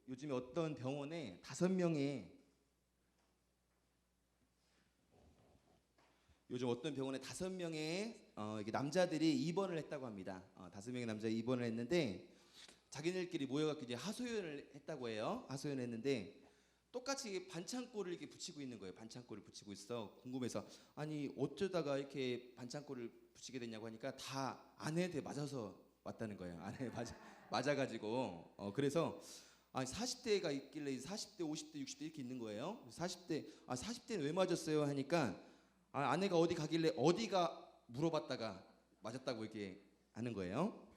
요즘에 어떤 병원에 5명의 이게 남자들이 입원을 했다고 합니다. 5명의 남자가 입원을 했는데 자기들끼리 모여갖고 이제 하소연을 했다고 해요. 하소연을 했는데 똑같이 반창고를 이렇게 붙이고 있는 거예요. 반창고를 붙이고 있어. 궁금해서 아니 어쩌다가 이렇게 반창고를 붙이게 됐냐고 하니까 다 아내한테 맞아서 왔다는 거예요. 아내에 맞아가지고 그래서 40대가 있길래 40대, 50대, 60대 이렇게 있는 거예요. 40대는 왜 맞았어요? 하니까 아내가 어디 가길래 어디가 물어봤다가 맞았다고 이렇게 하는 거예요.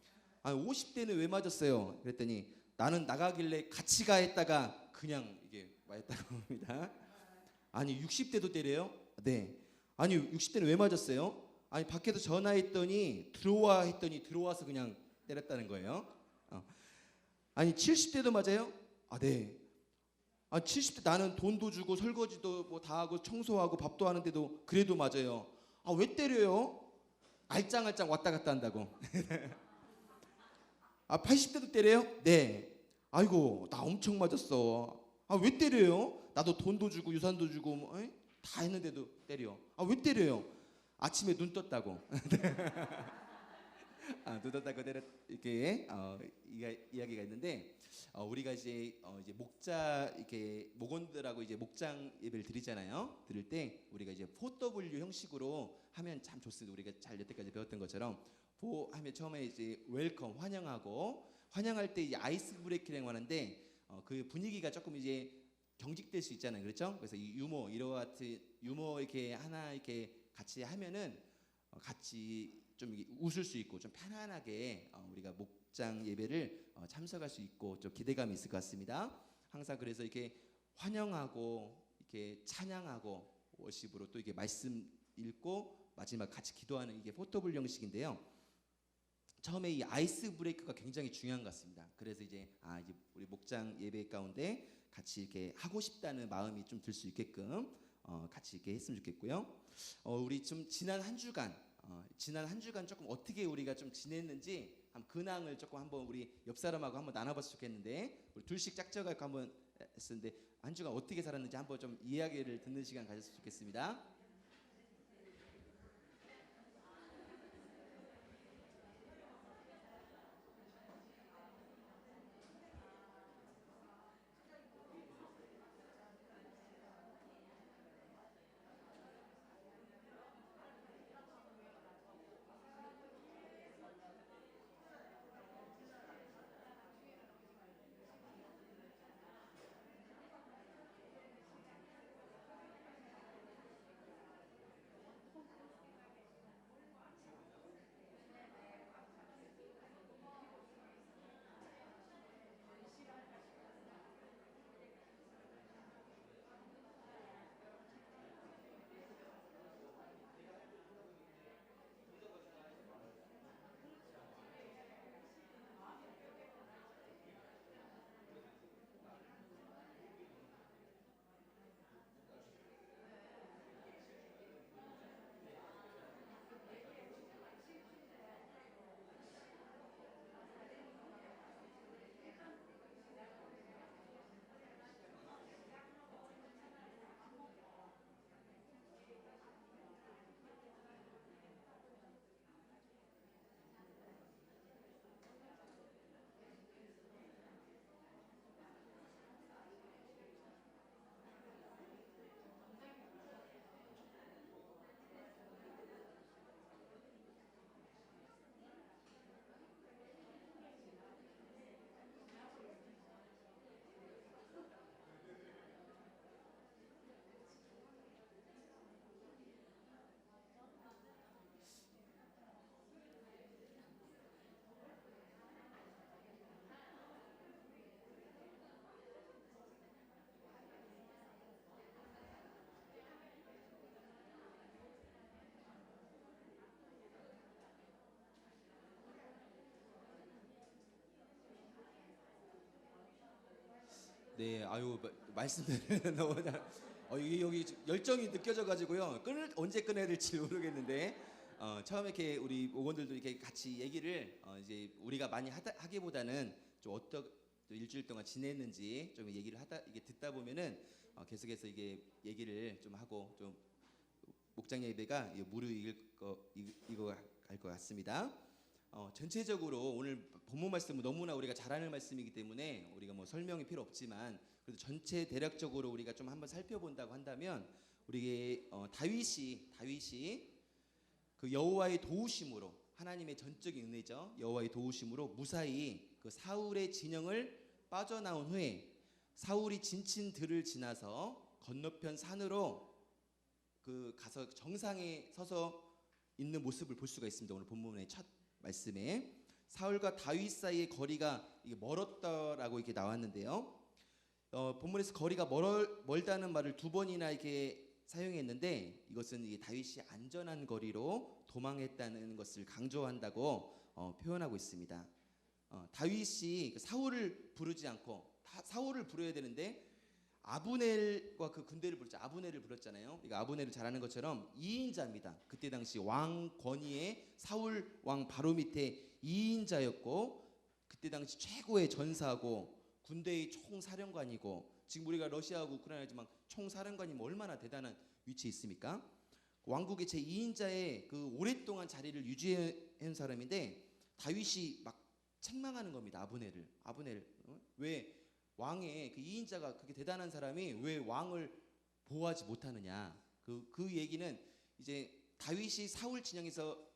50대는 왜 맞았어요? 그랬더니 나는 나가길래 같이 가 했다가 그냥 이게 맞았다고 합니다. 아니 60대도 때려요? 네. 아니 60대는 왜 맞았어요? 아니 밖에서 전화했더니 들어와 했더니 들어와서 그냥 때렸다는 거예요. 아니 70대도 맞아요? 네. 70대 나는 돈도 주고 설거지도 뭐 다 하고 청소하고 밥도 하는데도 그래도 맞아요. 왜 때려요? 알짱알짱 왔다 갔다 한다고. 80대도 때려요? 네. 아이고 나 엄청 맞았어. 왜 때려요? 나도 돈도 주고 유산도 주고 다 했는데도 때려. 왜 때려요? 아침에 눈 떴다고. 눈 떴다고 때렸 이렇게 이야기가 있는데 우리가 이제 이렇게 목원들하고 이제 목장 예배를 드리잖아요. 드릴 때 우리가 이제 4W 형식으로 하면 참 좋습니다. 우리가 잘 여태까지 배웠던 것처럼 하면 처음에 이제 웰컴 환영할 때 이제 아이스 브레이킹이라고 하는데 그 분위기가 조금 이제 경직될 수 있잖아요. 그렇죠? 그래서 이 유머 이렇게 하나 이렇게 같이 하면은 같이 좀 웃을 수 있고 좀 편안하게 우리가 목장 예배를 참석할 수 있고 좀 기대감이 있을 것 같습니다. 항상 그래서 이렇게 환영하고 이렇게 찬양하고 워십으로 또 이게 말씀 읽고 마지막 같이 기도하는 이게 포터블 형식인데요. 처음에 이 아이스 브레이크가 굉장히 중요한 것 같습니다. 그래서 이제 우리 목장 예배 가운데 같이 이렇게 하고 싶다는 마음이 좀 들 수 있게끔 같이 이렇게 했으면 좋겠고요. 우리 좀 지난 한 주간 조금 어떻게 우리가 좀 지냈는지 근황을 조금 한번 우리 옆 사람하고 한번 나눠봤으면 좋겠는데 우리 둘씩 짝져가지고 한번 했었는데 한 주간 어떻게 살았는지 한번 좀 이야기를 듣는 시간 가졌으면 좋겠습니다. 네, 말씀드리는 너무 여기 열정이 느껴져 가지고요. 언제 끊어야 될지 모르겠는데 처음에 이렇게 우리 목원들도 이렇게 같이 얘기를 이제 우리가 많이 하기보다는 좀 어떤 일주일 동안 지냈는지 좀 얘기를 하다 이게 듣다 보면은 계속해서 이게 얘기를 좀 하고 좀 목장 예배가 무르익어 갈 것 같습니다. 전체적으로 오늘 본문 말씀은 너무나 우리가 잘 아는 말씀이기 때문에 우리가 뭐 설명이 필요 없지만 그래도 전체 대략적으로 우리가 좀 한번 살펴본다고 한다면 우리 다윗이 그 여호와의 도우심으로 하나님의 전적인 은혜죠. 여호와의 도우심으로 무사히 그 사울의 진영을 빠져나온 후에 사울이 진친 들을 지나서 건너편 산으로 그 가서 정상에 서서 있는 모습을 볼 수가 있습니다. 오늘 본문의 첫 말씀에 사울과 다윗 사이의 거리가 이게 멀었다라고 이렇게 나왔는데요. 본문에서 거리가 멀다는 말을 두 번이나 이렇게 사용했는데 이것은 이게 다윗이 안전한 거리로 도망했다는 것을 강조한다고 표현하고 있습니다. 다윗이 사울을 부르지 않고 사울을 부르야 되는데 아브넬과 그 군대를 부르자 아브넬을 불렀잖아요. 그러니까 아브넬을 잘 아는 것처럼 2인자입니다. 그때 당시 왕 권위의 사울 왕 바로 밑에 2인자였고 그때 당시 최고의 전사고 군대의 총사령관이고 지금 우리가 러시아하고 우크라이나지만 총사령관이면 얼마나 대단한 위치에 있습니까? 왕국의 제2인자의 그 오랫동안 자리를 유지한 사람인데 다윗이 막 책망하는 겁니다. 아브넬 왜 왕의 그 2인자가 그렇게 대단한 사람이 왜 왕을 보호하지 못하느냐. 그 얘기는 이제 다윗이 사울 진영에서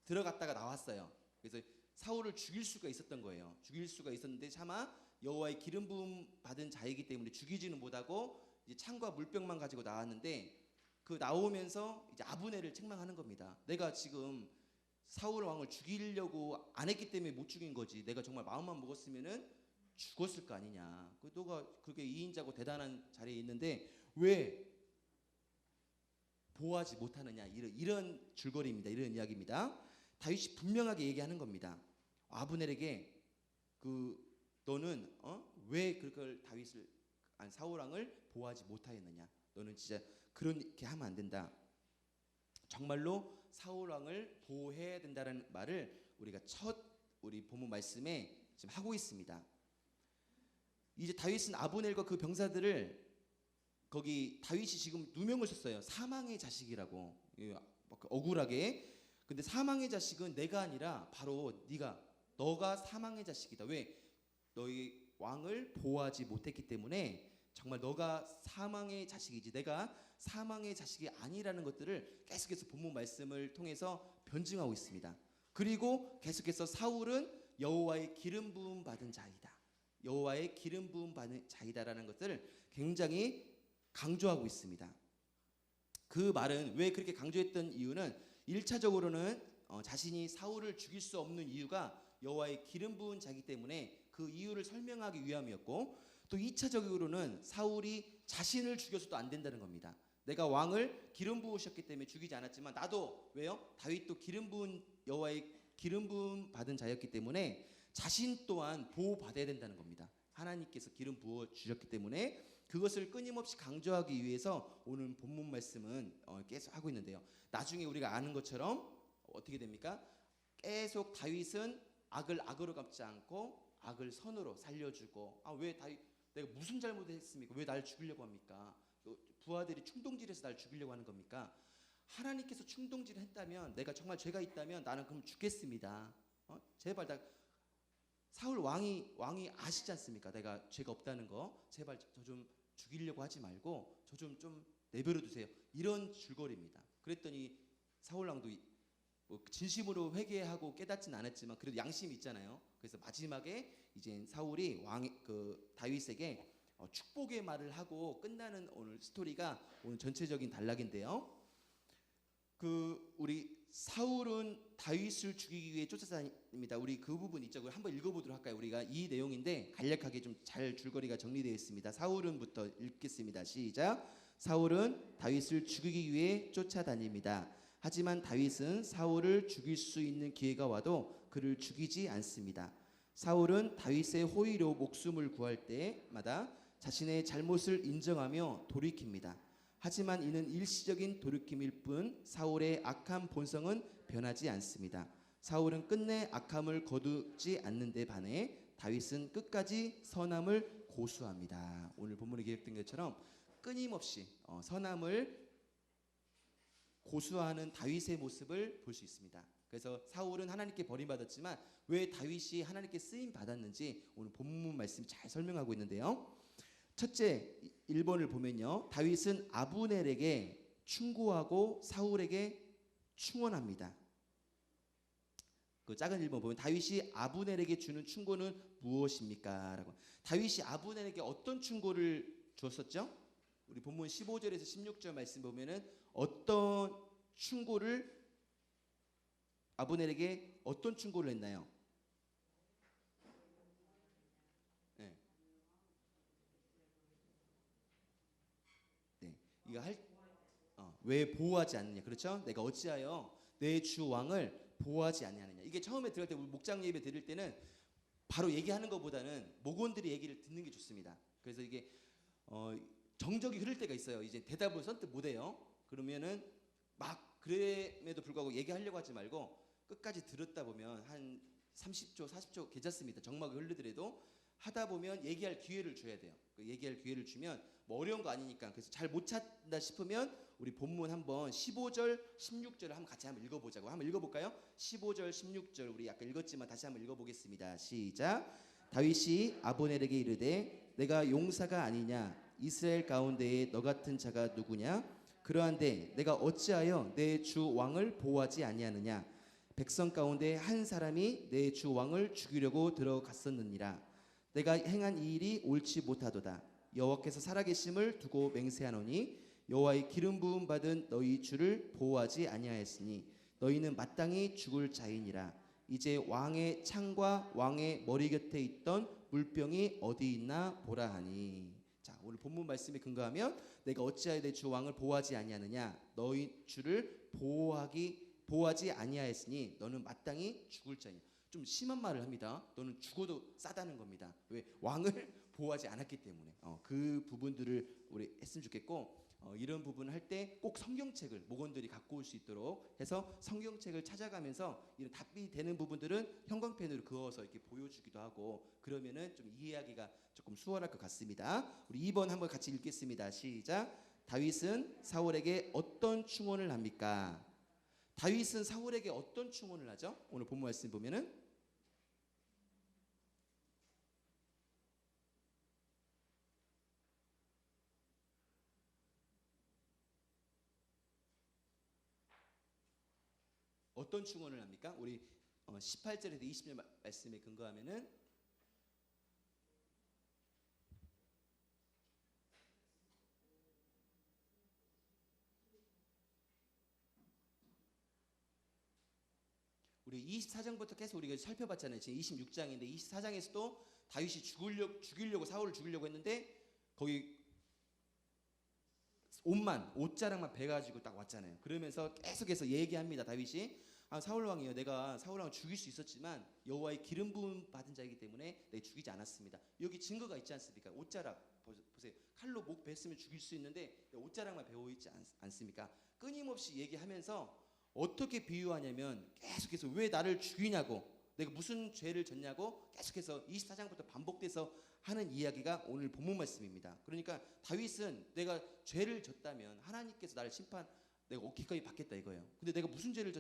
들어갔다가 나왔어요. 그래서 사울을 죽일 수가 있었던 거예요. 죽일 수가 있었는데 차마 여호와의 기름 부음 받은 자이기 때문에 죽이지는 못하고 이제 창과 물병만 가지고 나왔는데 그 나오면서 이제 아브넬을 책망하는 겁니다. 내가 지금 사울 왕을 죽이려고 안 했기 때문에 못 죽인 거지. 내가 정말 마음만 먹었으면은 죽었을 거 아니냐. 너가 그렇게 2인자고 대단한 자리에 있는데 왜 보호하지 못하느냐. 이런 줄거리입니다. 이런 이야기입니다. 다윗이 분명하게 얘기하는 겁니다. 아브넬에게 너는 왜 그걸 사울 왕을 보호하지 못하였느냐. 너는 진짜 그렇게 하면 안 된다. 정말로 사울 왕을 보호해야 된다는 말을 우리가 우리 본문 말씀에 지금 하고 있습니다. 이제 다윗은 아브넬과 그 병사들을 거기 다윗이 지금 누명을 썼어요. 사망의 자식이라고 억울하게. 근데 사망의 자식은 내가 아니라 바로 너가 사망의 자식이다. 왜? 너희 왕을 보호하지 못했기 때문에 정말 너가 사망의 자식이지 내가 사망의 자식이 아니라는 것들을 계속해서 본문 말씀을 통해서 변증하고 있습니다. 그리고 계속해서 사울은 여호와의 기름 부음 받은 자이다. 여호와의 기름 부음 받은 자이다라는 것들을 굉장히 강조하고 있습니다. 그 말은 왜 그렇게 강조했던 이유는 1차적으로는 자신이 사울을 죽일 수 없는 이유가 여호와의 기름 부은 자이기 때문에 그 이유를 설명하기 위함이었고 또 2차적으로는 사울이 자신을 죽여서도 안 된다는 겁니다. 내가 왕을 기름 부으셨기 때문에 죽이지 않았지만 나도 왜요? 다윗도 기름 부은 여호와의 기름 부음 받은 자였기 때문에 자신 또한 보호받아야 된다는 겁니다. 하나님께서 기름 부어 주셨기 때문에 그것을 끊임없이 강조하기 위해서 오늘 본문 말씀은 계속 하고 있는데요. 나중에 우리가 아는 것처럼 어떻게 됩니까? 계속 다윗은 악을 악으로 갚지 않고 악을 선으로 살려주고 왜 다윗 내가 무슨 잘못했습니까? 왜 날 죽이려고 합니까? 부하들이 충동질해서 날 죽이려고 하는 겁니까? 하나님께서 충동질을 했다면 내가 정말 죄가 있다면 나는 그럼 죽겠습니다. 제발 사울 왕이 아시지 않습니까? 내가 죄가 없다는 거. 제발 저 좀 죽이려고 하지 말고 저 좀 내버려 두세요. 이런 줄거리입니다. 그랬더니 사울 왕도 진심으로 회개하고 깨닫진 않았지만 그래도 양심이 있잖아요. 그래서 마지막에 이제 사울이 다윗에게 축복의 말을 하고 끝나는 오늘 스토리가 오늘 전체적인 단락인데요. 우리 사울은 다윗을 죽이기 위해 쫓아다닙니다. 우리 그 부분 있죠. 한번 읽어보도록 할까요? 우리가 이 내용인데 간략하게 좀 잘 줄거리가 정리되어 있습니다. 사울은부터 읽겠습니다. 시작. 사울은 다윗을 죽이기 위해 쫓아다닙니다. 하지만 다윗은 사울을 죽일 수 있는 기회가 와도 그를 죽이지 않습니다. 사울은 다윗의 호의로 목숨을 구할 때마다 자신의 잘못을 인정하며 돌이킵니다. 하지만 이는 일시적인 돌이킴일 뿐 사울의 악한 본성은 변하지 않습니다. 사울은 끝내 악함을 거두지 않는 데 반해 다윗은 끝까지 선함을 고수합니다. 오늘 본문에 기록된 것처럼 끊임없이 선함을 고수하는 다윗의 모습을 볼 수 있습니다. 그래서 사울은 하나님께 버림받았지만 왜 다윗이 하나님께 쓰임 받았는지 오늘 본문 말씀 잘 설명하고 있는데요. 첫째 1번을 보면요, 다윗은 아브넬에게 충고하고 사울에게 충원합니다. 그 작은 1번 보면 다윗이 아브넬에게 주는 충고는 무엇입니까? 라고. 다윗이 아브넬에게 어떤 충고를 줬었죠? 우리 본문 15절에서 16절 말씀 보면은 어떤 충고를 아브넬에게 어떤 충고를 했나요? 네. 네. 이거 왜 보호하지 않느냐? 그렇죠? 내가 어찌하여 내 주 왕을 보호하지 아니하느냐. 이게 처음에 들어갈 때 우리 목장 예배 드릴 때는 바로 얘기하는 것보다는 목원들이 얘기를 듣는 게 좋습니다. 그래서 이게 정적이 흐를 때가 있어요. 이제 대답을 선뜻 못 해요. 그러면은 막 그럼에도 불구하고 얘기하려고 하지 말고 끝까지 들었다 보면 한 30초, 40초 괜찮습니다. 정막이 흐르더라도 하다 보면 얘기할 기회를 줘야 돼요. 그 얘기할 기회를 주면 뭐 어려운 거 아니니까. 그래서 잘 못 찾는다 싶으면 우리 본문 한번 15절, 16절을 한번 같이 한번 읽어보자고. 한번 읽어볼까요? 15절, 16절 우리 아까 읽었지만 다시 한번 읽어보겠습니다. 시작. 다윗이 아브넬에게 이르되 내가 용사가 아니냐? 이스라엘 가운데에 너 같은 자가 누구냐? 그러한데 내가 어찌하여 내 주 왕을 보호하지 아니하느냐? 백성 가운데 한 사람이 내 주 왕을 죽이려고 들어갔었느니라. 내가 행한 이 일이 옳지 못하도다. 여호와께서 살아계심을 두고 맹세하노니 여호와의 기름 부음 받은 너희 주를 보호하지 아니하였으니 너희는 마땅히 죽을 자이니라. 이제 왕의 창과 왕의 머리 곁에 있던 물병이 어디 있나 보라 하니. 자, 오늘 본문 말씀에 근거하면 내가 어찌하여 내 주 왕을 보호하지 아니하느냐? 너희 주를 보호하지 아니하였으니 너는 마땅히 죽을 자이니. 좀 심한 말을 합니다. 너는 죽어도 싸다는 겁니다. 왜? 왕을 보호하지 않았기 때문에. 그 부분들을 우리 했으면 좋겠고, 이런 부분을 할 때 꼭 성경책을 목원들이 갖고 올 수 있도록 해서 성경책을 찾아가면서 이런 답이 되는 부분들은 형광펜으로 그어서 이렇게 보여주기도 하고, 그러면은 좀 이해하기가 조금 수월할 것 같습니다. 우리 2번 한번 같이 읽겠습니다. 시작. 다윗은 사울에게 어떤 충원을 합니까? 다윗은 사울에게 어떤 충원을 하죠? 오늘 본문 말씀 보면은 어떤 충원을 합니까? 우리 18절에서 20절 말씀에 근거하면은 우리 24장부터 계속 우리가 살펴봤잖아요. 지금 26장인데 24장에서도 다윗이 죽이려고 사울을 죽이려고 했는데 거기 옷자락만 베가지고 딱 왔잖아요. 그러면서 계속해서 얘기합니다. 다윗이 사울 왕이요, 내가 사울 왕을 죽일 수 있었지만 여호와의 기름 부음 받은 자이기 때문에 내가 죽이지 않았습니다. 여기 증거가 있지 않습니까? 옷자락 보세요. 칼로 목 뱄으면 죽일 수 있는데 옷자락만 베어 있지 않습니까? 끊임없이 얘기하면서 어떻게 비유하냐면 계속해서 왜 나를 죽이냐고, 내가 무슨 죄를 졌냐고 계속해서 24장부터 반복돼서 하는 이야기가 오늘 본문 말씀입니다. 그러니까 다윗은 내가 죄를 졌다면 하나님께서 나를 내가 기꺼이 받겠다 이거예요. 근데 내가 무슨 죄를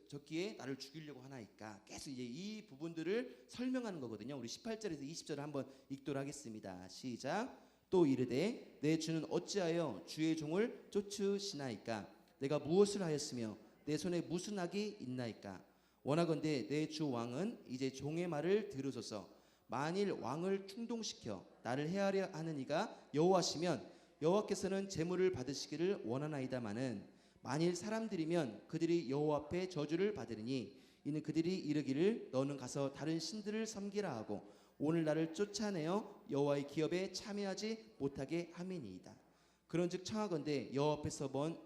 졌기에 나를 죽이려고 하나이까, 계속 이제 이 부분들을 설명하는 거거든요. 우리 18절에서 20절을 한번 읽도록 하겠습니다. 시작. 또 이르되 내 주는 어찌하여 주의 종을 쫓으시나이까? 내가 무엇을 하였으며 내 손에 무슨 악이 있나이까? 원하건대 내 주 왕은 이제 종의 말을 들으소서. 만일 왕을 충동시켜 나를 해하려 하는 이가 여호와시면 여호와께서는 제물을 받으시기를 원하나이다마는 만일 사람들이면 그들이 여호와 앞에 저주를 받으리니 이는 그들이 이르기를 너는 가서 다른 신들을 섬기라 하고 오늘 나를 쫓아내어 여호와의 기업에 참여하지 못하게 함이니이다. 그런즉 청하건대 여호와 앞에서 먼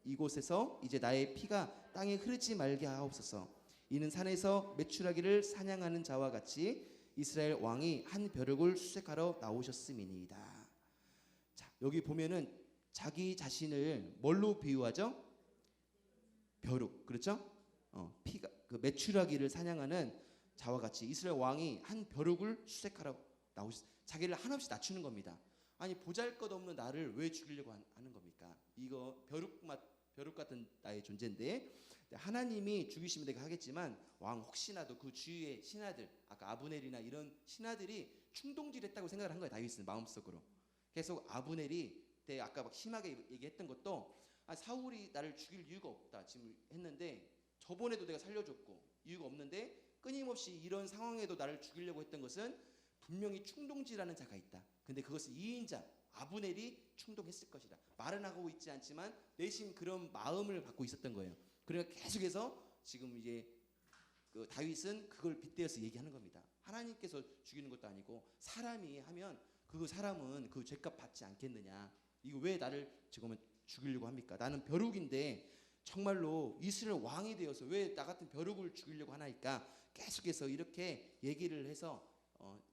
이곳에서 이제 나의 피가 땅에 흐르지 말게 하옵소서. 이는 산에서 메추라기를 사냥하는 자와 같이 이스라엘 왕이 한 벼룩을 수색하러 나오셨음이니이다. 자, 여기 보면은 자기 자신을 뭘로 비유하죠? 벼룩, 그렇죠? 피가 그 메추라기를 사냥하는 자와 같이 이스라엘 왕이 한 벼룩을 수색하러 자기를 한없이 낮추는 겁니다. 아니 보잘것없는 나를 왜 죽이려고 하는 겁니까? 이거 벼룩 같은 나의 존재인데 하나님이 죽이시면 내가 하겠지만 왕 혹시나도 그 주위의 신하들 아까 아브넬이나 이런 신하들이 충동질했다고 생각을 한 거예요. 다윗은 마음속으로. 계속 아브넬이 그때 아까 막 심하게 얘기했던 것도 사울이 나를 죽일 이유가 없다 지금 했는데 저번에도 내가 살려줬고 이유가 없는데 끊임없이 이런 상황에도 나를 죽이려고 했던 것은 분명히 충동질하는 자가 있다. 근데 그것은 2인자 아브넬이 충동했을 것이다. 말은 하고 있지 않지만 내심 그런 마음을 갖고 있었던 거예요. 그러니까 계속해서 지금 이제 그 다윗은 그걸 빗대어서 얘기하는 겁니다. 하나님께서 죽이는 것도 아니고 사람이 하면 그 사람은 그 죄값 받지 않겠느냐. 이거 왜 나를 지금은 죽이려고 합니까? 나는 벼룩인데 정말로 이스라엘 왕이 되어서 왜 나 같은 벼룩을 죽이려고 하나이까? 계속해서 이렇게 얘기를 해서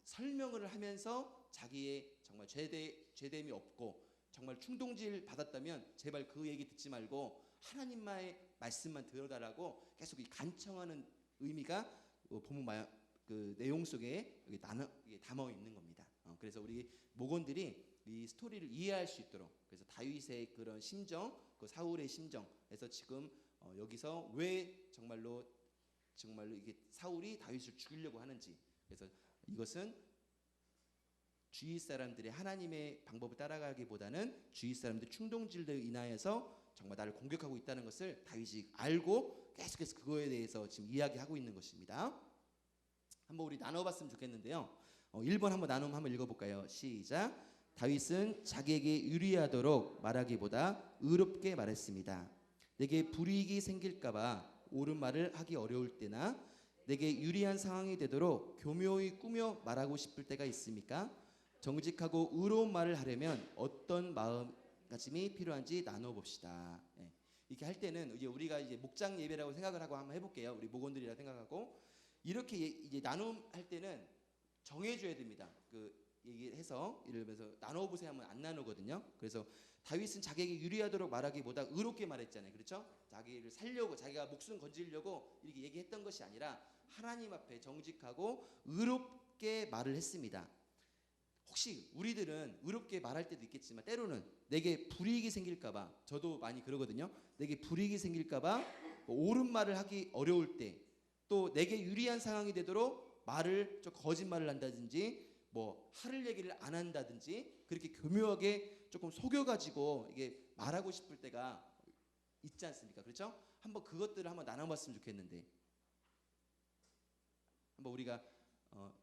설명을 하면서 자기의 정말 죄됨이 없고 정말 충동질 받았다면 제발 그 얘기 듣지 말고 하나님만의 말씀만 들어달라고 계속 이 간청하는 의미가 본문 그 내용 속에 담아 있는 겁니다. 그래서 우리 목원들이 이 스토리를 이해할 수 있도록 그래서 다윗의 그런 심정, 그 사울의 심정에서 지금 여기서 왜 정말로 이게 사울이 다윗을 죽이려고 하는지 그래서 이것은 주위 사람들이 하나님의 방법을 따라가기보다는 주위 사람들의 충동질로 인하여서 정말 나를 공격하고 있다는 것을 다윗이 알고 계속해서 그거에 대해서 지금 이야기하고 있는 것입니다. 한번 우리 나눠봤으면 좋겠는데요. 1번 한번 나눔 한번 읽어볼까요? 시작. 다윗은 자기에게 유리하도록 말하기보다 의롭게 말했습니다. 내게 불이익이 생길까봐 옳은 말을 하기 어려울 때나 내게 유리한 상황이 되도록 교묘히 꾸며 말하고 싶을 때가 있습니까? 정직하고 의로운 말을 하려면 어떤 마음가짐이 필요한지 나눠봅시다. 네. 이렇게 할 때는 이제 우리가 이제 목장 예배라고 생각을 하고 한번 해볼게요. 우리 목원들이라 생각하고 이렇게 이제 나눔할 때는 정해줘야 됩니다. 그 얘기해서 예를 들어서 나눠보세요 하면 안 나누거든요. 그래서 다윗은 자기에게 유리하도록 말하기보다 의롭게 말했잖아요. 그렇죠? 자기를 살려고 자기가 목숨 건지려고 이렇게 얘기했던 것이 아니라 하나님 앞에 정직하고 의롭게 말을 했습니다. 혹시 우리들은 의롭게 말할 때도 있겠지만 때로는 내게 불이익이 생길까봐 저도 많이 그러거든요. 내게 불이익이 생길까봐 옳은 말을 하기 어려울 때 또 내게 유리한 상황이 되도록 말을 좀 거짓말을 한다든지 뭐 하를 얘기를 안 한다든지 그렇게 교묘하게 조금 속여가지고 이게 말하고 싶을 때가 있지 않습니까? 그렇죠? 한번 그것들을 한번 나눠봤으면 좋겠는데 한번 우리가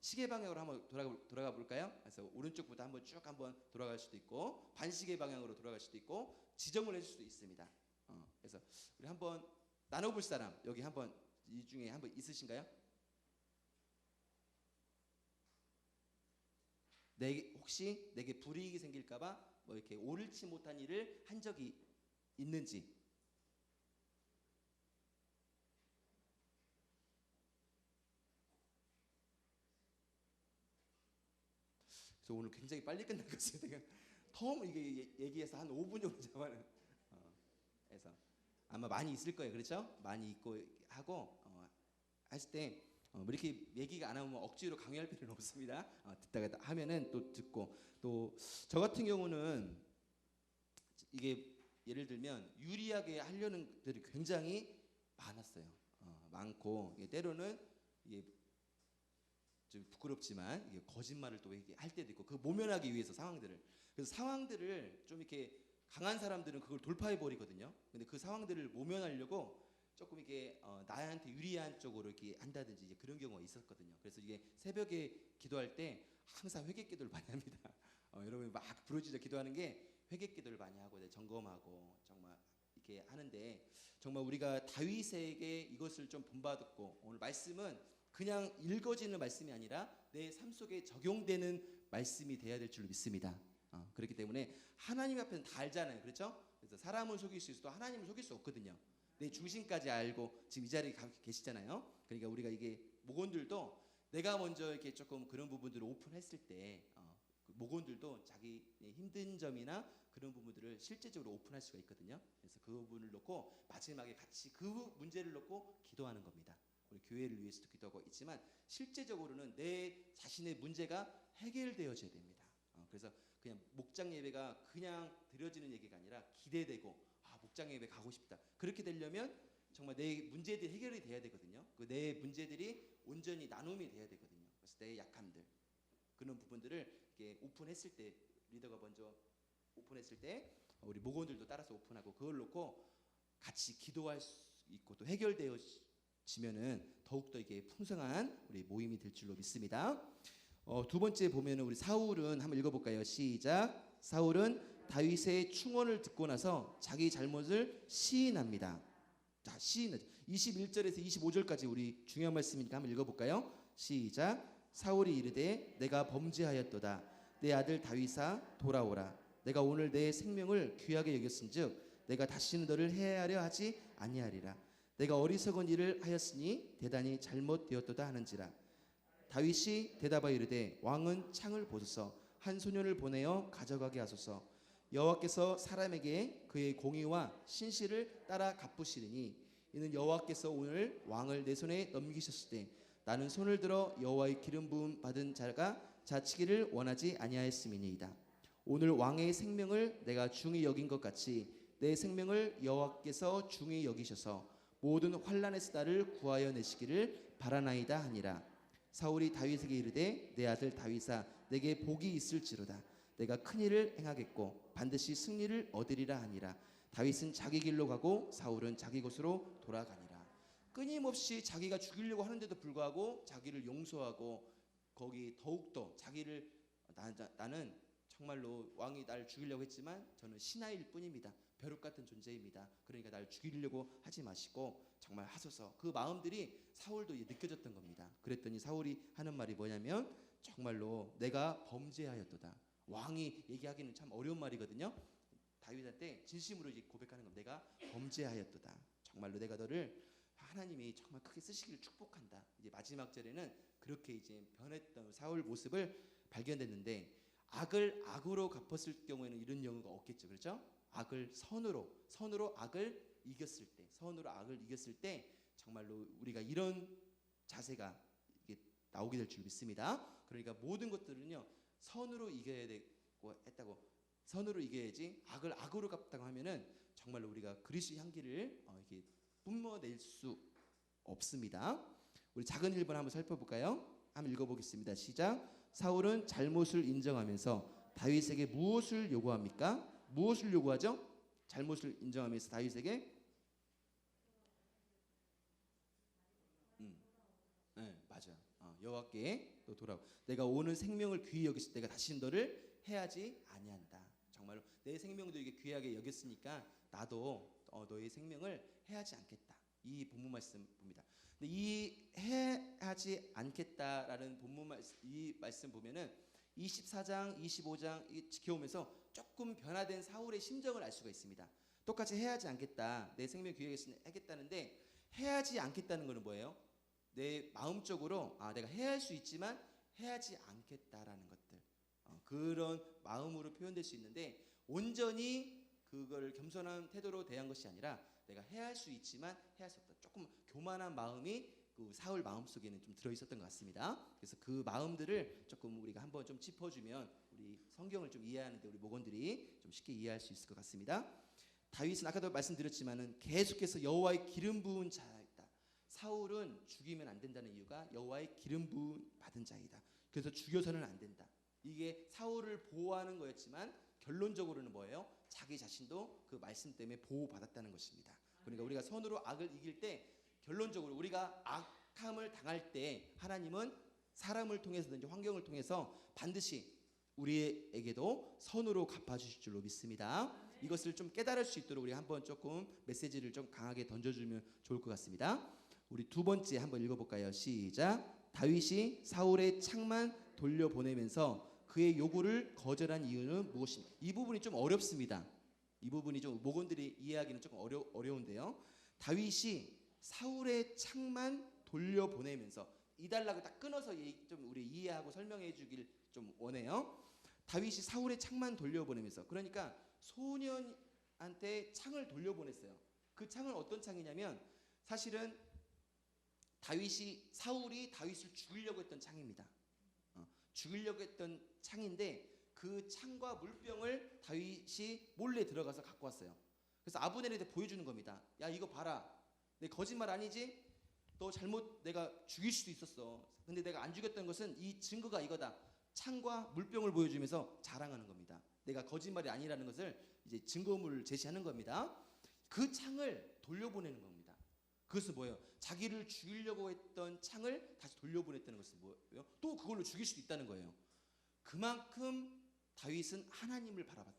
시계 방향으로 한번 돌아가 볼까요? 그래서 오른쪽부터 한번 쭉 한번 돌아갈 수도 있고 반시계 방향으로 돌아갈 수도 있고 지정을 해줄 수도 있습니다. 그래서 우리 한번 나눠볼 사람 여기 한번 이 중에 한번 있으신가요? 혹시 내게 불이익이 생길까봐 뭐 이렇게 옳지 못한 일을 한 적이 있는지. 그래서 오늘 굉장히 빨리 끝날 것 같아요. 내가 처음 이게 얘기해서 한 5분 정도 잡아는. 그래서 아마 많이 있을 거예요. 그렇죠? 많이 있고 하고 했을 때 뭐 이렇게 얘기가 안 하면 억지로 강요할 필요는 없습니다. 듣다가 하면은 또 듣고 또 저 같은 경우는 이게 예를 들면 유리하게 하려는 것들이 굉장히 많았어요. 많고 때로는 이게 좀 부끄럽지만 이게 거짓말을 또 할 때도 있고 그 모면하기 위해서 그래서 상황들을 좀 이렇게 강한 사람들은 그걸 도파해 버리거든요. 근데 그 상황들을 모면하려고 조금 이게 나한테 유리한 쪽으로 이렇게 한다든지 이제 그런 경우가 있었거든요. 그래서 이게 새벽에 기도할 때 항상 회개기도를 많이 합니다. 여러분 막 부르짖어 기도하는 게 회개기도를 많이 하고 점검하고 정말 이렇게 하는데 정말 우리가 다윗에게 이것을 좀 본받았고 오늘 말씀은 그냥 읽어지는 말씀이 아니라 내 삶 속에 적용되는 말씀이 돼야 될 줄 믿습니다. 그렇기 때문에 하나님 앞에는 다 알잖아요. 그렇죠? 그래서 사람은 속일 수 있어도 하나님은 속일 수 없거든요. 내 중심까지 알고 지금 이 자리에 계시잖아요. 그러니까 우리가 이게 목원들도 내가 먼저 이렇게 조금 그런 부분들을 오픈했을 때 목원들도 자기 힘든 점이나 그런 부분들을 실제적으로 오픈할 수가 있거든요. 그래서 그 부분을 놓고 마지막에 같이 그 문제를 놓고 기도하는 겁니다. 우리 교회를 위해서도 기도하고 있지만 실제적으로는 내 자신의 문제가 해결되어져야 됩니다. 그래서 그냥 목장 예배가 그냥 드려지는 얘기가 아니라 기대되고 목장 예배 가고 싶다. 그렇게 되려면 정말 내 문제들이 해결이 돼야 되거든요. 그 내 문제들이 온전히 나눔이 돼야 되거든요. 그래서 내 약함들 그런 부분들을 이렇게 오픈했을 때 리더가 먼저 오픈했을 때 우리 목원들도 따라서 오픈하고 그걸 놓고 같이 기도할 수 있고 또 해결되어지면은 더욱더 이게 풍성한 우리 모임이 될 줄로 믿습니다. 두 번째 보면은 우리 사울은 한번 읽어볼까요? 시작. 사울은 다윗의 충언을 듣고 나서 자기 잘못을 시인합니다. 자, 시인하죠. 21절에서 25절까지 우리 중요한 말씀이니까 한번 읽어볼까요? 시작. 사울이 이르되 내가 범죄하였도다. 내 아들 다윗아 돌아오라. 내가 오늘 내 생명을 귀하게 여겼은즉 내가 다시는 너를 해하려 하지 아니하리라. 내가 어리석은 일을 하였으니 대단히 잘못되었도다 하는지라. 다윗이 대답하여 이르되 왕은 창을 보소서. 한 소년을 보내어 가져가게 하소서. 여호와께서 사람에게 그의 공의와 신실을 따라 갚으시리니 이는 여호와께서 오늘 왕을 내 손에 넘기셨을 때 나는 손을 들어 여호와의 기름 부음 받은 자가 자치기를 원하지 아니하였음이니이다. 오늘 왕의 생명을 내가 중히 여긴 것 같이 내 생명을 여호와께서 중히 여기셔서 모든 환난에서 나를 구하여 내시기를 바라나이다 하니라. 사울이 다윗에게 이르되 내 아들 다윗아 내게 복이 있을지로다. 내가 큰 일을 행하겠고 반드시 승리를 얻으리라 하니라. 다윗은 자기 길로 가고 사울은 자기 곳으로 돌아가니라. 끊임없이 자기가 죽이려고 하는데도 불구하고 자기를 용서하고 거기 더욱더 자기를 나는 정말로 왕이 날 죽이려고 했지만 저는 신하일 뿐입니다. 벼룩 같은 존재입니다. 그러니까 날 죽이려고 하지 마시고 정말 하소서. 그 마음들이 사울도 느껴졌던 겁니다. 그랬더니 사울이 하는 말이 뭐냐면 정말로 내가 범죄하였도다. 왕이 얘기하기는 참 어려운 말이거든요. 다윗한테 진심으로 이제 고백하는 겁니다. 내가 범죄하였도다. 정말로 내가 너를 하나님이 정말 크게 쓰시기를 축복한다. 이제 마지막 절에는 그렇게 이제 변했던 사울 모습을 발견했는데 악을 악으로 갚았을 경우에는 이런 경우가 없겠죠. 그렇죠? 악을 선으로 악을 이겼을 때, 선으로 악을 이겼을 때 정말로 우리가 이런 자세가 이게 나오게 될 줄 믿습니다. 그러니까 모든 것들은요 선으로 이겨야 되고 했다고 선으로 이겨야지 악을 악으로 갚다고 하면은 정말로 우리가 그리스도의 향기를 이렇게 뿜어낼 수 없습니다. 우리 작은 1번 한번 살펴볼까요? 한번 읽어보겠습니다. 시작. 사울은 잘못을 인정하면서 다윗에게 무엇을 요구합니까? 무엇을 요구하죠? 잘못을 인정하면서 다윗에게 네, 맞아. 여호와께 또 돌아오. 내가 오늘 생명을 귀히 여겼을 때가 다시 너를 해하지 아니한다. 정말로 내 생명도 이게 귀하게 여겼으니까 나도 너의 생명을 해하지 않겠다. 이 본문 말씀 봅니다. 근데 이 해하지 않겠다라는 본문 말씀 이 말씀 보면은 24장, 25장 이 지켜오면서 조금 변화된 사울의 심정을 알 수가 있습니다. 똑같이 해하지 않겠다. 내 생명 귀하게 하겠다는데 해하지 않겠다는 것은 뭐예요? 내 마음적으로 내가 해할 수 있지만 해하지 않겠다라는 것들 그런 마음으로 표현될 수 있는데 온전히 그걸 겸손한 태도로 대한 것이 아니라 내가 해할 수 있지만 해할 수 없다. 조금 교만한 마음이 그 사울 마음 속에는 좀 들어 있었던 것 같습니다. 그래서 그 마음들을 조금 우리가 한번 좀 짚어주면 우리 성경을 좀 이해하는데 우리 목원들이 좀 쉽게 이해할 수 있을 것 같습니다. 다윗은 아까도 말씀드렸지만은 계속해서 여호와의 기름 부은 자이다. 사울은 죽이면 안 된다는 이유가 여호와의 기름 부은 받은 자이다. 그래서 죽여서는 안 된다. 이게 사울을 보호하는 거였지만 결론적으로는 뭐예요? 자기 자신도 그 말씀 때문에 보호받았다는 것입니다. 그러니까 우리가 선으로 악을 이길 때 결론적으로 우리가 악함을 당할 때 하나님은 사람을 통해서든지 환경을 통해서 반드시 우리에게도 선으로 갚아주실 줄로 믿습니다. 이것을 좀 깨달을 수 있도록 우리 한번 조금 메시지를 좀 강하게 던져주면 좋을 것 같습니다. 우리 두 번째 한번 읽어볼까요? 시작. 다윗이 사울의 창만 돌려보내면서 그의 요구를 거절한 이유는 무엇입니까? 이 부분이 좀 어렵습니다. 이 부분이 좀 목원들이 이해하기는 조금 어려운데요. 다윗이 사울의 창만 돌려보내면서 이 단락을 딱 끊어서 좀 우리 이해하고 설명해 주길 좀 원해요. 다윗이 사울의 창만 돌려보내면서 그러니까 소년한테 창을 돌려보냈어요. 그 창은 어떤 창이냐면 사실은 사울이 다윗을 죽이려고 했던 창입니다. 죽이려고 했던 창인데 그 창과 물병을 다윗이 몰래 들어가서 갖고 왔어요. 그래서 아브넬한테 보여주는 겁니다. 야, 이거 봐라. 내 거짓말 아니지? 너 잘못 내가 죽일 수도 있었어. 근데 내가 안 죽였던 것은 이 증거가 이거다. 창과 물병을 보여주면서 자랑하는 겁니다. 내가 거짓말이 아니라는 것을 이제 증거물을 제시하는 겁니다. 그 창을 돌려보내는 겁니다. 그것은 뭐예요? 자기를 죽이려고 했던 창을 다시 돌려보냈다는 것은 뭐예요? 또 그걸로 죽일 수도 있다는 거예요. 그만큼 다윗은 하나님을 바라봤다.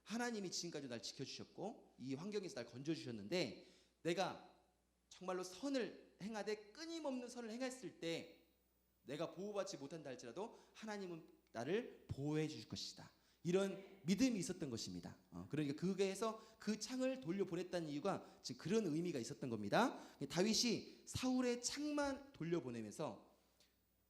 하나님이 지금까지 날 지켜주셨고 이 환경에서 날 건져주셨는데 내가 정말로 선을 행하되 끊임없는 선을 행했을 때 내가 보호받지 못한다 할지라도 하나님은 나를 보호해 주실 것이다. 이런 믿음이 있었던 것입니다. 그러니까 그게 해서 그 창을 돌려보냈다는 이유가 지금 그런 의미가 있었던 겁니다. 다윗이 사울의 창만 돌려보내면서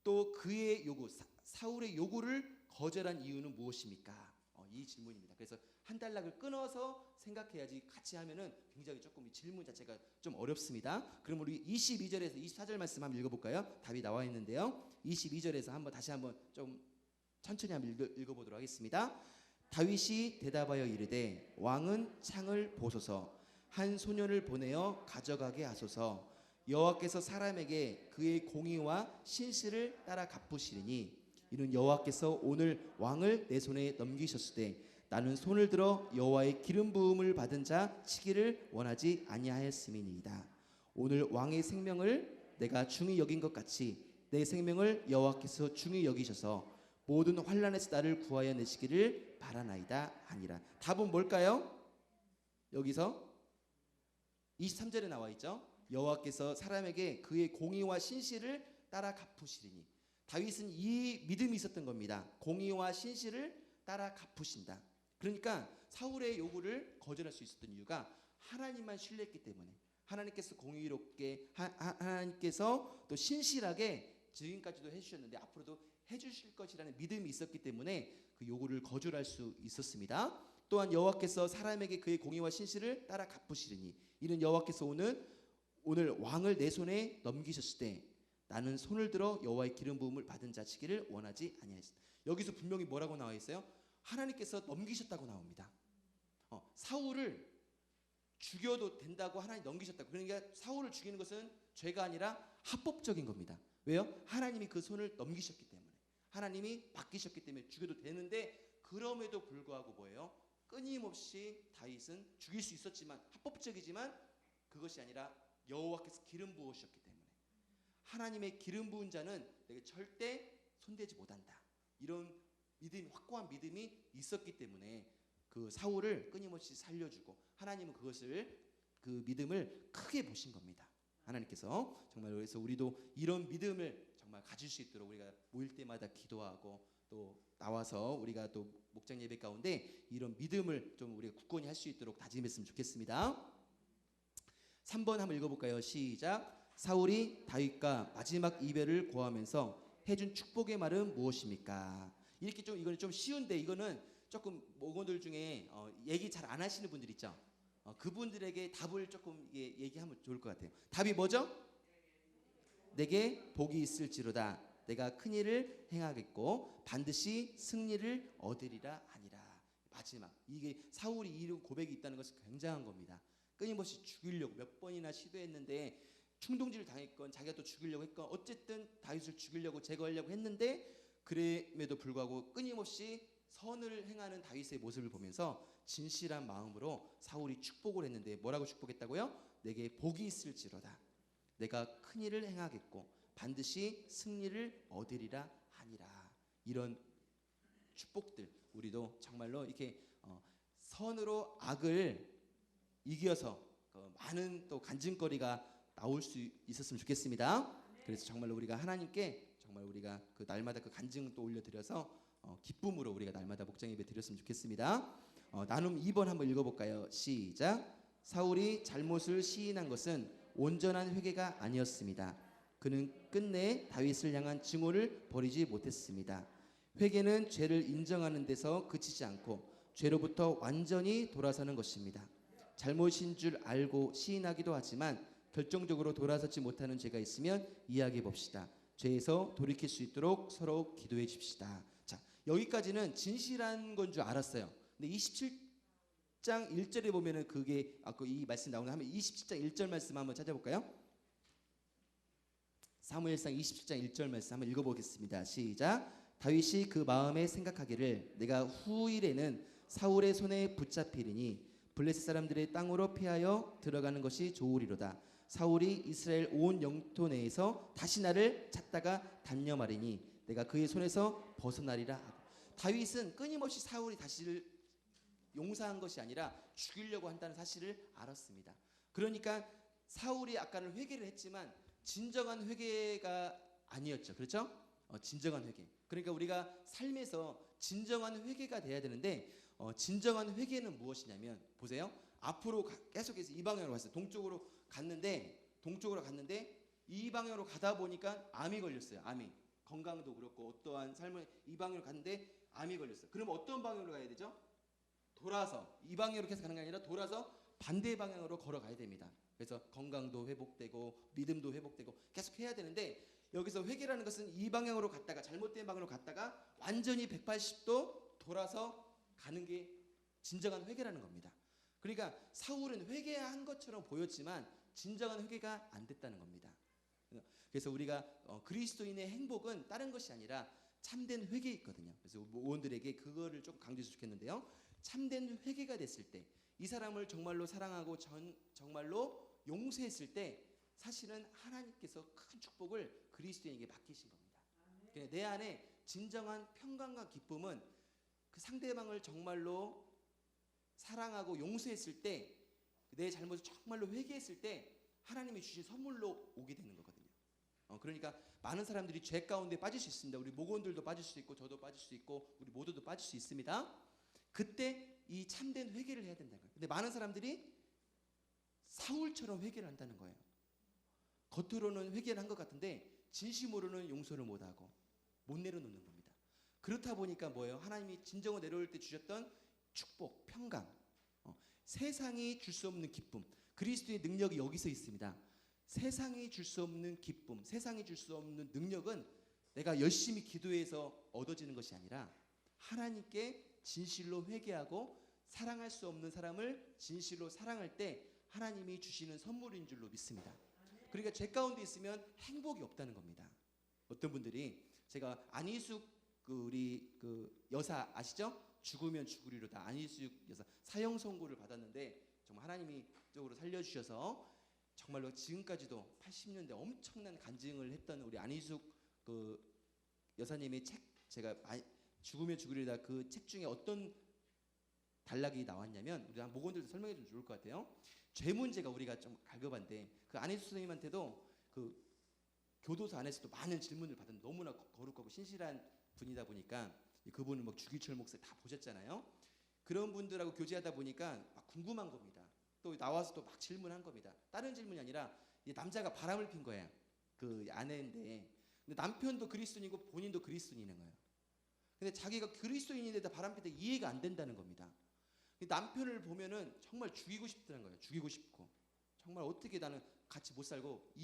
또 그의 요구, 사울의 요구를 거절한 이유는 무엇입니까? 이 질문입니다. 그래서 한 단락을 끊어서 생각해야지 같이 하면은 굉장히 조금 이 질문 자체가 좀 어렵습니다. 그럼 우리 22절에서 24절 말씀 한번 읽어볼까요? 답이 나와 있는데요. 22절에서 다시 한번 좀 천천히 한번 읽어보도록 하겠습니다. 다윗이 대답하여 이르되 왕은 창을 보소서 한 소년을 보내어 가져가게 하소서 여호와께서 사람에게 그의 공의와 신실을 따라 갚으시리니 이는 여호와께서 오늘 왕을 내 손에 넘기셨을 때 나는 손을 들어 여호와의 기름 부음을 받은 자 치기를 원하지 아니하였음이니이다. 오늘 왕의 생명을 내가 중히 여긴 것 같이 내 생명을 여호와께서 중히 여기셔서 모든 환난에서 나를 구하여 내시기를 바라나이다 하니라. 답은 뭘까요? 여기서 23절에 나와 있죠. 여호와께서 사람에게 그의 공의와 신실을 따라 갚으시리니. 다윗은 이 믿음이 있었던 겁니다. 공의와 신실을 따라 갚으신다. 그러니까 사울의 요구를 거절할 수 있었던 이유가 하나님만 신뢰했기 때문에 하나님께서 공의롭게 하나님께서 또 신실하게 지금까지도 해주셨는데 앞으로도 해주실 것이라는 믿음이 있었기 때문에 그 요구를 거절할 수 있었습니다. 또한 여호와께서 사람에게 그의 공의와 신실을 따라 갚으시리니 이는 여호와께서 오늘 왕을 내 손에 넘기셨을 때 나는 손을 들어 여호와의 기름 부음을 받은 자치기를 원하지 아니하였다. 여기서 분명히 뭐라고 나와 있어요? 하나님께서 넘기셨다고 나옵니다. 사울을 죽여도 된다고 하나님 넘기셨다고. 그러니까 사울을 죽이는 것은 죄가 아니라 합법적인 겁니다. 왜요? 하나님이 그 손을 넘기셨기 때문에 하나님이 맡기셨기 때문에 죽여도 되는데 그럼에도 불구하고 뭐예요? 끊임없이 다윗은 죽일 수 있었지만 합법적이지만 그것이 아니라 여호와께서 기름 부으셨기 때문에 하나님의 기름 부은 자는 내게 절대 손대지 못한다. 이런 믿음이 확고한 믿음이 있었기 때문에 그 사울을 끊임없이 살려주고 하나님은 그 믿음을 크게 보신 겁니다. 하나님께서 정말 그래서 우리도 이런 믿음을 정말 가질 수 있도록 우리가 모일 때마다 기도하고 또 나와서 우리가 또 목장 예배 가운데 이런 믿음을 좀 우리가 굳건히 할 수 있도록 다짐했으면 좋겠습니다. 3번 한번 읽어볼까요? 시작. 사울이 다윗과 마지막 이별을 고하면서 해준 축복의 말은 무엇입니까? 이렇게 좀 이거는 좀 쉬운데 이거는 조금 목원들 중에 얘기 잘 안 하시는 분들 있죠. 그분들에게 답을 조금 얘기하면 좋을 것 같아요. 답이 뭐죠? 내게 복이 있을지로다. 내가 큰 일을 행하겠고 반드시 승리를 얻으리라 하니라. 마지막 이게 사울이 이런 고백이 있다는 것은 굉장한 겁니다. 끊임없이 죽이려고 몇 번이나 시도했는데 충동질을 당했건 자기가 또 죽이려고 했건 어쨌든 다윗을 죽이려고 제거하려고 했는데 그럼에도 불구하고 끊임없이 선을 행하는 다윗의 모습을 보면서 진실한 마음으로 사울이 축복을 했는데 뭐라고 축복했다고요? 내게 복이 있을지로다. 내가 큰 일을 행하겠고 반드시 승리를 얻으리라 하니라. 이런 축복들 우리도 정말로 이렇게 선으로 악을 이겨서 많은 또 간증거리가 나올 수 있었으면 좋겠습니다. 그래서 정말로 우리가 하나님께 정말 우리가 그 날마다 그 간증을 또 올려드려서 기쁨으로 우리가 날마다 목장 예배 드렸으면 좋겠습니다. 나눔 2번 한번 읽어볼까요? 시작. 사울이 잘못을 시인한 것은 온전한 회개가 아니었습니다. 그는 끝내 다윗을 향한 증오를 버리지 못했습니다. 회개는 죄를 인정하는 데서 그치지 않고 죄로부터 완전히 돌아서는 것입니다. 잘못인 줄 알고 시인하기도 하지만 결정적으로 돌아서지 못하는 죄가 있으면 이야기해 봅시다. 죄에서 돌이킬 수 있도록 서로 기도해 줍시다. 자, 여기까지는 진실한 건 줄 알았어요. 근데 27장 1절에 보면은 그게 이 말씀 나오는 하면 27장 1절 말씀 한번 찾아볼까요? 사무엘상 27장 1절 말씀 한번 읽어보겠습니다. 시작. 다윗이 그 마음에 생각하기를 내가 후일에는 사울의 손에 붙잡히리니 블레셋 사람들의 땅으로 피하여 들어가는 것이 좋으리로다. 사울이 이스라엘 온 영토 내에서 다시 나를 찾다가 단념하리니 내가 그의 손에서 벗어나리라. 다윗은 끊임없이 사울이 다시를 용서한 것이 아니라 죽이려고 한다는 사실을 알았습니다. 그러니까 사울이 아까는 회개를 했지만 진정한 회개가 아니었죠. 그렇죠? 진정한 회개. 그러니까 우리가 삶에서 진정한 회개가 돼야 되는데 진정한 회개는 무엇이냐면 보세요. 앞으로 계속해서 이 방향으로 갔어요. 동쪽으로 갔는데 이 방향으로 가다 보니까 암이 걸렸어요. 암이. 건강도 그렇고 어떠한 삶을 이 방향으로 갔는데 암이 걸렸어요. 그럼 어떤 방향으로 가야 되죠? 돌아서 이 방향으로 계속 가는 게 아니라 돌아서 반대 방향으로 걸어가야 됩니다. 그래서 건강도 회복되고 믿음도 회복되고 계속 해야 되는데 여기서 회개라는 것은 이 방향으로 갔다가 잘못된 방향으로 갔다가 완전히 180도 돌아서 가는 게 진정한 회개라는 겁니다. 그러니까 사울은 회개한 것처럼 보였지만 진정한 회개가 안 됐다는 겁니다. 그래서 우리가 그리스도인의 행복은 다른 것이 아니라 참된 회개에 있거든요. 그래서 모원들에게 그거를 좀 강조해서 좋겠는데요. 참된 회개가 됐을 때 이 사람을 정말로 사랑하고 정말로 용서했을 때 사실은 하나님께서 큰 축복을 그리스도인에게 맡기신 겁니다. 그러니까 내 안에 진정한 평강과 기쁨은 그 상대방을 정말로 사랑하고 용서했을 때 내 잘못을 정말로 회개했을 때 하나님이 주신 선물로 오게 되는 거거든요. 그러니까 많은 사람들이 죄 가운데 빠질 수 있습니다. 우리 목원들도 빠질 수 있고 저도 빠질 수 있고 우리 모두도 빠질 수 있습니다. 그때 이 참된 회개를 해야 된다는 거예요. 근데 많은 사람들이 사울처럼 회개를 한다는 거예요. 겉으로는 회개를 한 것 같은데 진심으로는 용서를 못하고 못 내려놓는 겁니다. 그렇다 보니까 뭐예요? 하나님이 진정으로 내려올 때 주셨던 축복, 평강, 세상이 줄 수 없는 기쁨, 그리스도의 능력이 여기서 있습니다. 세상이 줄 수 없는 기쁨, 세상이 줄 수 없는 능력은 내가 열심히 기도해서 얻어지는 것이 아니라 하나님께 진실로 회개하고 사랑할 수 없는 사람을 진실로 사랑할 때 하나님이 주시는 선물인 줄로 믿습니다. 그러니까 죄 가운데 있으면 행복이 없다는 겁니다. 어떤 분들이 제가 안희숙 우리 여사 아시죠? 죽으면 죽으리로다. 안희숙 여사 사형 선고를 받았는데 정말 하나님이 쪽으로 살려주셔서 정말로 지금까지도 80년대 엄청난 간증을 했던 우리 안희숙 여사님의 책 제가 죽으면 죽으리로다 그 책 중에 어떤 단락이 나왔냐면 우리 목원들도 설명해 주면 좋을 것 같아요. 죄 문제가 우리가 좀 갈급한데 그 안희숙 선생님한테도 그 교도소 안에서도 많은 질문을 받은 너무나 거룩하고 신실한 분이다 보니까 그분을 막 주기철 목사 다 보셨잖아요. 그런 분들하고 교제하다 보니까 막 궁금한 겁니다. 또 나와서 또 막 질문한 겁니다. 다른 질문이 아니라 이 남자가 바람을 핀 거예요. 그 아내인데 근데 남편도 그리스도인이고 본인도 그리스도인인 거예요. 근데 자기가 그리스도인인데도 바람 필 때 이해가 안 된다는 겁니다. 남편을 보면은 정말 죽이고 싶다는 거예요. 죽이고 싶고 정말 어떻게 나는 같이 못 살고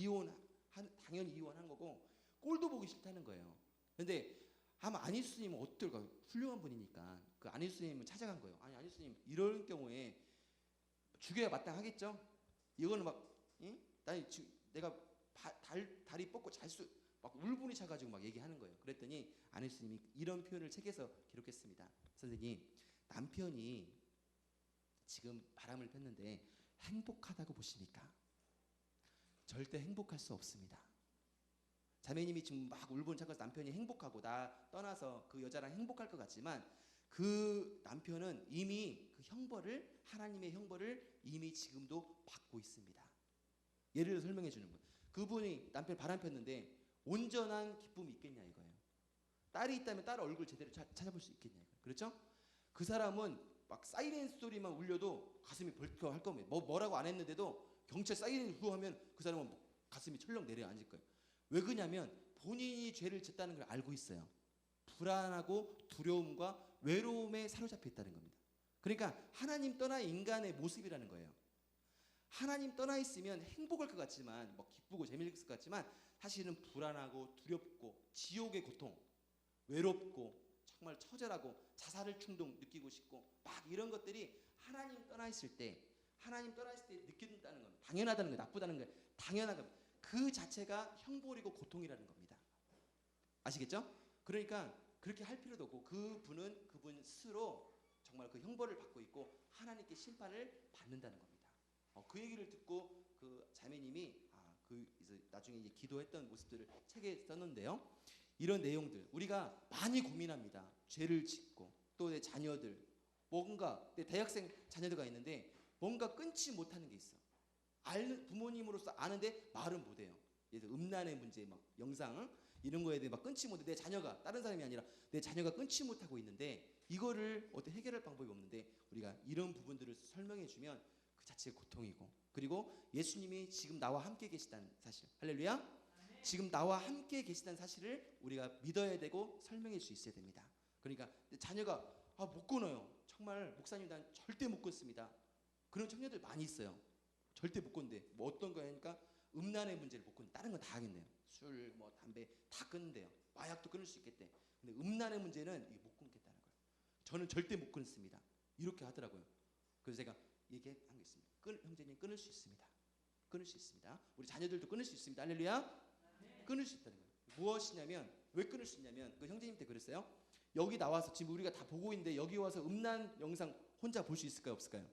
당연히 이혼한 거고 꼴도 보기 싫다는 거예요. 근데 아마 안희수님은 어떨까? 훌륭한 분이니까 그 안희수님은 찾아간 거예요. 아니 안희수님 이런 경우에 죽여야 마땅하겠죠? 이거는 막 응? 내가 다리 뻗고 잘 수 막 울분이 차가지고 막 얘기하는 거예요. 그랬더니 안희수님이 이런 표현을 책에서 기록했습니다. 선생님 남편이 지금 바람을 폈는데 행복하다고 보십니까? 절대 행복할 수 없습니다. 자매님이 지금 막 울분 차가서 남편이 행복하고 나 떠나서 그 여자랑 행복할 것 같지만 그 남편은 이미 그 형벌을 하나님의 형벌을 이미 지금도 받고 있습니다. 예를 들어 설명해 주는 거예요. 그분이 남편 바람 폈는데 온전한 기쁨이 있겠냐 이거예요. 딸이 있다면 딸 얼굴 제대로 찾아볼 수 있겠냐 이거예요. 그렇죠? 그 사람은 막 사이렌 소리만 울려도 가슴이 벌컥 할 겁니다. 뭐라고 안 했는데도 경찰 사이렌 후하면 그 사람은 가슴이 철렁 내려앉을 거예요. 왜 그러냐면 본인이 죄를 짓다는 걸 알고 있어요. 불안하고 두려움과 외로움에 사로잡혀 있다는 겁니다. 그러니까 하나님 떠나 인간의 모습이라는 거예요. 하나님 떠나 있으면 행복할 것 같지만 뭐 기쁘고 재미있을 것 같지만 사실은 불안하고 두렵고 지옥의 고통, 외롭고 정말 처절하고 자살을 충동 느끼고 싶고 막 이런 것들이 하나님 떠나 있을 때 느낀다는 건 당연하다는 거예요. 나쁘다는 거예요. 당연한 겁니다. 그 자체가 형벌이고 고통이라는 겁니다. 아시겠죠? 그러니까 그렇게 할 필요도 없고 그분 스스로 정말 그 형벌을 받고 있고 하나님께 심판을 받는다는 겁니다. 그 얘기를 듣고 그 자매님이 이제 나중에 이제 기도했던 모습들을 책에 썼는데요. 이런 내용들 우리가 많이 고민합니다. 죄를 짓고 또 내 자녀들 뭔가 내 대학생 자녀들가 있는데 뭔가 끊지 못하는 게 있어. 부모님으로서 아는데 말은 못해요. 예를 들어 음란의 문제, 막 영상 이런 거에 대해 막 끊지 못해. 내 자녀가 다른 사람이 아니라 내 자녀가 끊지 못하고 있는데 이거를 어떻게 해결할 방법이 없는데 우리가 이런 부분들을 설명해 주면 그 자체가 고통이고 그리고 예수님이 지금 나와 함께 계시다는 사실 할렐루야. 지금 나와 함께 계시다는 사실을 우리가 믿어야 되고 설명할 수 있어야 됩니다. 그러니까 자녀가 못 끊어요. 정말 목사님 난 절대 못 끊습니다. 그런 청년들 많이 있어요. 절대 못 끊는데 뭐 어떤 거 하니까 음란의 문제를 못 끊는 다른 건 다 하겠네요. 술, 뭐 담배 다 끊는데요. 마약도 끊을 수 있겠대. 근데 음란의 문제는 이게 못 끊겠다는 거예요. 저는 절대 못 끊습니다. 이렇게 하더라고요. 그래서 제가 얘기한 게 있습니다. 형제님 끊을 수 있습니다. 끊을 수 있습니다. 우리 자녀들도 끊을 수 있습니다. 할렐루야. 끊을 수 있다는 거예요. 무엇이냐면 왜 끊을 수 있냐면 그 형제님 때 그랬어요. 여기 나와서 지금 우리가 다 보고 있는데 여기 와서 음란 영상 혼자 볼 수 있을까요? 없을까요?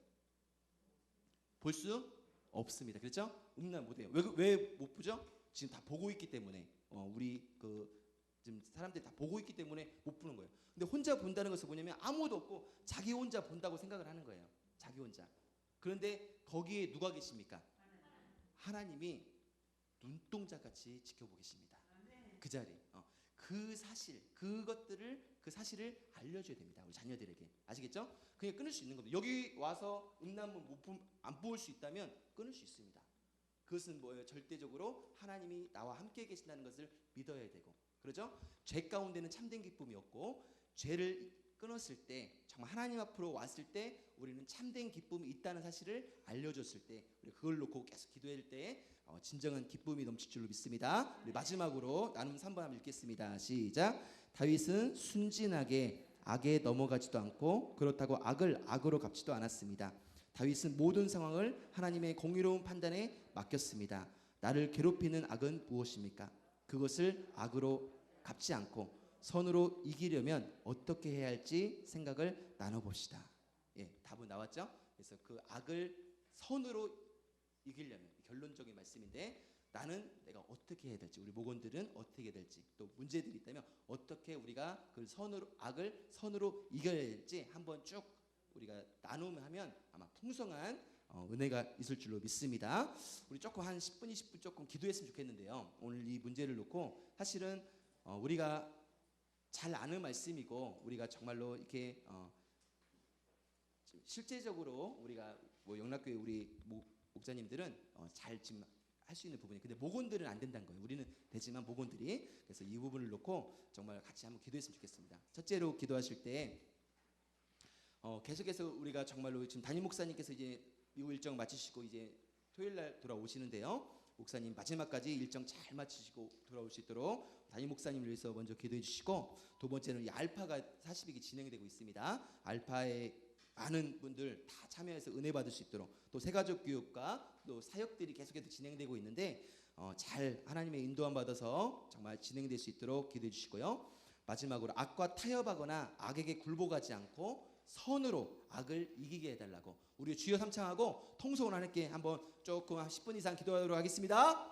볼 수 없습니다. 그렇죠? 음란 못해요. 왜 못 보죠? 지금 다 보고 있기 때문에 우리 지금 사람들이 다 보고 있기 때문에 못 보는 거예요. 근데 혼자 본다는 것은 뭐냐면 아무도 없고 자기 혼자 본다고 생각을 하는 거예요. 자기 혼자. 그런데 거기에 누가 계십니까? 하나님이 눈동자같이 지켜보고 계십니다. 그 자리. 그 사실을 알려줘야 됩니다. 우리 자녀들에게. 아시겠죠? 그냥 끊을 수 있는 겁니다. 여기 와서 음란물 안 보일 수 있다면 끊을 수 있습니다. 그것은 뭐예요? 절대적으로 하나님이 나와 함께 계신다는 것을 믿어야 되고, 그렇죠? 죄 가운데는 참된 기쁨이 없고, 죄를 끊었을 때 정말 하나님 앞으로 왔을 때 우리는 참된 기쁨이 있다는 사실을 알려줬을 때 우리 그걸 놓고 계속 기도할 때 진정한 기쁨이 넘칠 줄로 믿습니다. 우리 마지막으로 나눔 3번 한번 읽겠습니다. 시작. 다윗은 순진하게 악에 넘어가지도 않고 그렇다고 악을 악으로 갚지도 않았습니다. 다윗은 모든 상황을 하나님의 공의로운 판단에 맡겼습니다. 나를 괴롭히는 악은 무엇입니까? 그것을 악으로 갚지 않고 선으로 이기려면 어떻게 해야 할지 생각을 나눠봅시다. 답은 나왔죠? 그래서 그 악을 선으로 이기려면 결론적인 말씀인데 내가 어떻게 해야 될지, 우리 목원들은 어떻게 해야 될지, 또 문제들이 있다면 어떻게 우리가 그 악을 선으로 이겨야 될지 한번 쭉 우리가 나누면 아마 풍성한 은혜가 있을 줄로 믿습니다. 우리 조금 한 10분, 20분 조금 기도했으면 좋겠는데요. 오늘 이 문제를 놓고 사실은 우리가 잘 아는 말씀이고 우리가 정말로 이렇게 실제적으로 우리가 뭐 영락교회 우리 목자님들은 잘 지금 할 수 있는 부분이, 근데 목원들은 안 된다는 거예요. 우리는 되지만 목원들이. 그래서 이 부분을 놓고 정말 같이 한번 기도했으면 좋겠습니다. 첫째로 기도하실 때 계속해서 우리가 정말로 지금 담임 목사님께서 이제 미국 일정 마치시고 이제 토요일 날 돌아오시는데요. 목사님 마지막까지 일정 잘 마치시고 돌아올 수 있도록 담임 목사님을 위해서 먼저 기도해 주시고, 두 번째는 이 알파가 40일이 진행되고 있습니다. 알파에 많은 분들 다 참여해서 은혜 받을 수 있도록, 또 새가족 교육과 또 사역들이 계속해서 진행되고 있는데 잘 하나님의 인도함 받아서 정말 진행될 수 있도록 기도해 주시고요. 마지막으로 악과 타협하거나 악에게 굴복하지 않고 선으로 악을 이기게 해달라고 우리 주여 삼창하고 통성을 하나님께 한번 조금 한 10분 이상 기도하도록 하겠습니다.